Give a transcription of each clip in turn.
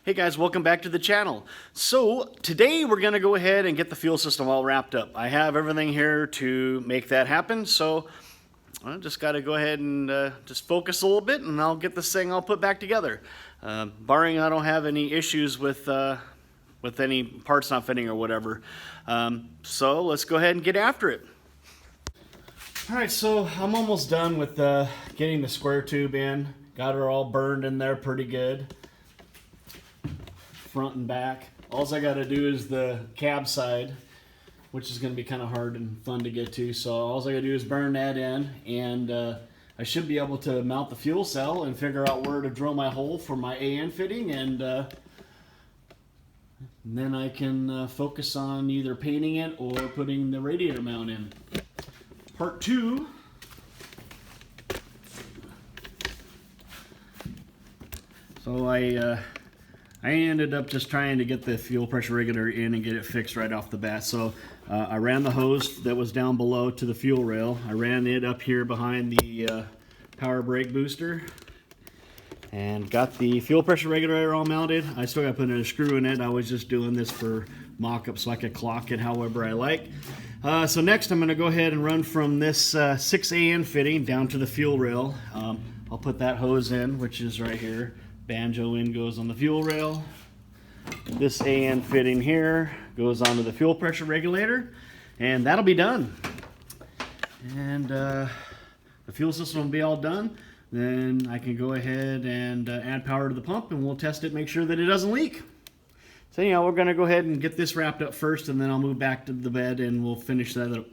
Hey guys, welcome back to the channel. So today we're going to go ahead and get the fuel system all wrapped up. I have everything here to make that happen, so I just got to go ahead and just focus a little bit, and I'll get this thing all put back together. Barring I don't have any issues with any parts not fitting or whatever. So let's go ahead and get after it. Alright, so I'm almost done with getting the square tube in. Got her all burned in there pretty good, front and back. All I got to do is the cab side, which is going to be kind of hard and fun to get to. So all I got to do is burn that in, and I should be able to mount the fuel cell and figure out where to drill my hole for my AN fitting, and then I can focus on either painting it or putting the radiator mount in. Part 2. So I ended up just trying to get the fuel pressure regulator in and get it fixed right off the bat. So I ran the hose that was down below to the fuel rail. I ran it up here behind the power brake booster and got the fuel pressure regulator all mounted. I still got to put a screw in it. I was just doing this for mock-up so I could clock it however I like. So next I'm going to go ahead and run from this 6AN fitting down to the fuel rail. I'll put that hose in, which is right here. Banjo end goes on the fuel rail. This AN fitting here goes onto the fuel pressure regulator, and that'll be done. And the fuel system will be all done. Then I can go ahead and add power to the pump, and we'll test it, make sure that it doesn't leak. So anyhow, we're going to go ahead and get this wrapped up first, and then I'll move back to the bed and we'll finish that up.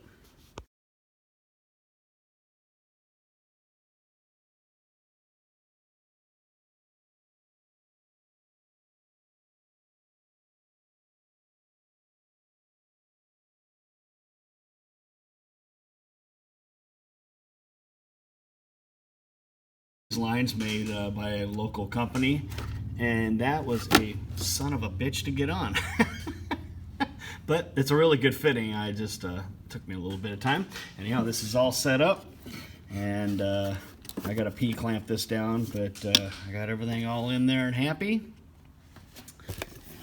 Lines made by a local company, and that was a son of a bitch to get on. But it's a really good fitting. I just took me a little bit of time. Anyhow, this is all set up, and I got to P-clamp this down, but I got everything all in there and happy.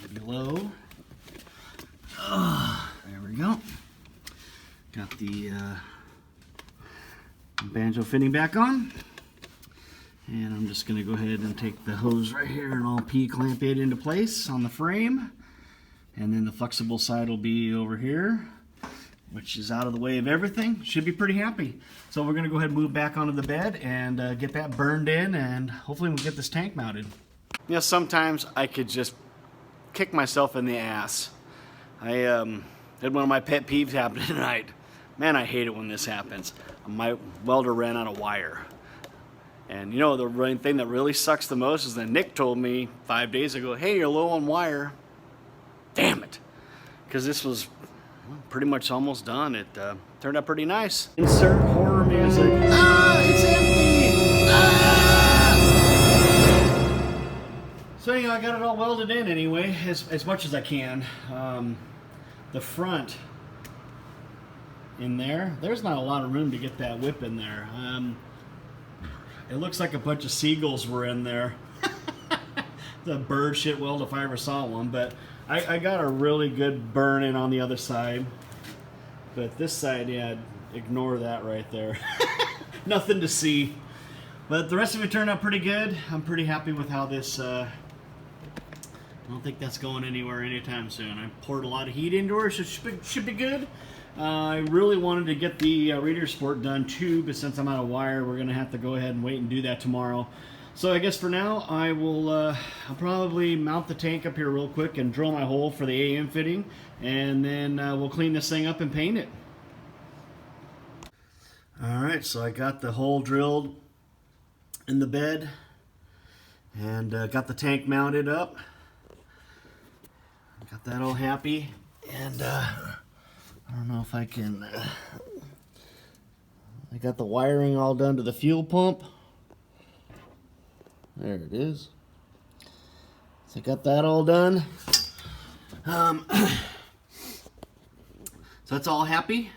And below, there we go. Got the banjo fitting back on. And I'm just going to go ahead and take the hose right here and I'll P-clamp it into place on the frame. And then the flexible side will be over here, which is out of the way of everything. Should be pretty happy. So we're going to go ahead and move back onto the bed and get that burned in, and hopefully we'll get this tank mounted. You know, sometimes I could just kick myself in the ass. I had one of my pet peeves happen tonight. Man, I hate it when this happens. My welder ran out of wire. And you know, the thing that really sucks the most is that Nick told me 5 days ago, hey, you're low on wire. Damn it. Because this was pretty much almost done. It turned out pretty nice. Insert horror music. Ah, it's empty! Ah! So you know, I got it all welded in anyway, as much as I can. The front in there's not a lot of room to get that whip in there. It looks like a bunch of seagulls were in there. The bird shit weld if I ever saw one, but I got a really good burn in on the other side. But this side, yeah, ignore that right there. Nothing to see. But the rest of it turned out pretty good. I'm pretty happy with how this, I don't think that's going anywhere anytime soon. I poured a lot of heat into her, so it should be good. I really wanted to get the radiator support done too, but since I'm out of wire, we're going to have to go ahead and wait and do that tomorrow. So I guess for now, I'll probably mount the tank up here real quick and drill my hole for the AN fitting, and then we'll clean this thing up and paint it. Alright, so I got the hole drilled in the bed, and got the tank mounted up. Got that all happy, and I don't know if I can, I got the wiring all done to the fuel pump. There it is. So I got that all done. So that's all happy.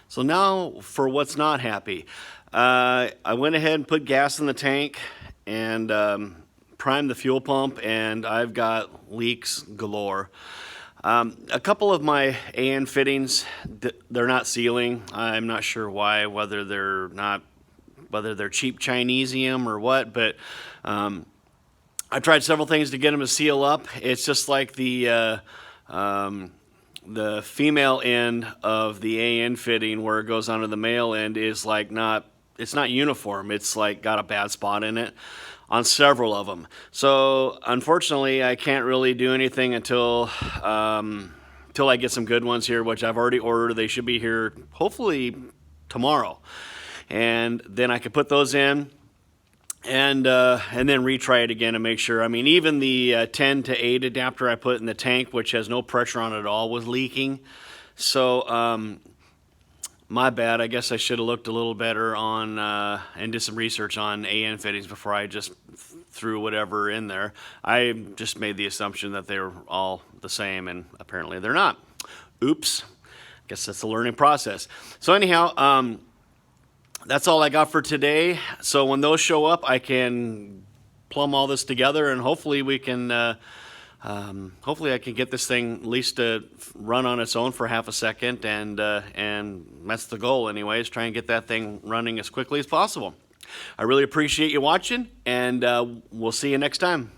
So now for what's not happy. I went ahead and put gas in the tank and primed the fuel pump and I've got leaks galore. A couple of my AN fittings, they're not sealing. I'm not sure why, whether they're cheap Chinesium or what, but I tried several things to get them to seal up. It's just like the female end of the AN fitting where it goes onto the male end is like it's not uniform. It's like got a bad spot in it on several of them. So unfortunately, I can't really do anything until I get some good ones here, which I've already ordered. They should be here hopefully tomorrow, and then I can put those in and then retry it again and make sure. I mean, even the 10 to 8 adapter I put in the tank, which has no pressure on it at all, was leaking. So my bad. I guess I should have looked a little better on and did some research on AN fittings before I just threw whatever in there. I just made the assumption that they were all the same, and apparently they're not. Oops. Guess that's a learning process. So anyhow, that's all I got for today. So when those show up, I can plumb all this together, and hopefully we can. Hopefully I can get this thing at least to run on its own for half a second, and that's the goal anyways, try and get that thing running as quickly as possible. I really appreciate you watching, and we'll see you next time.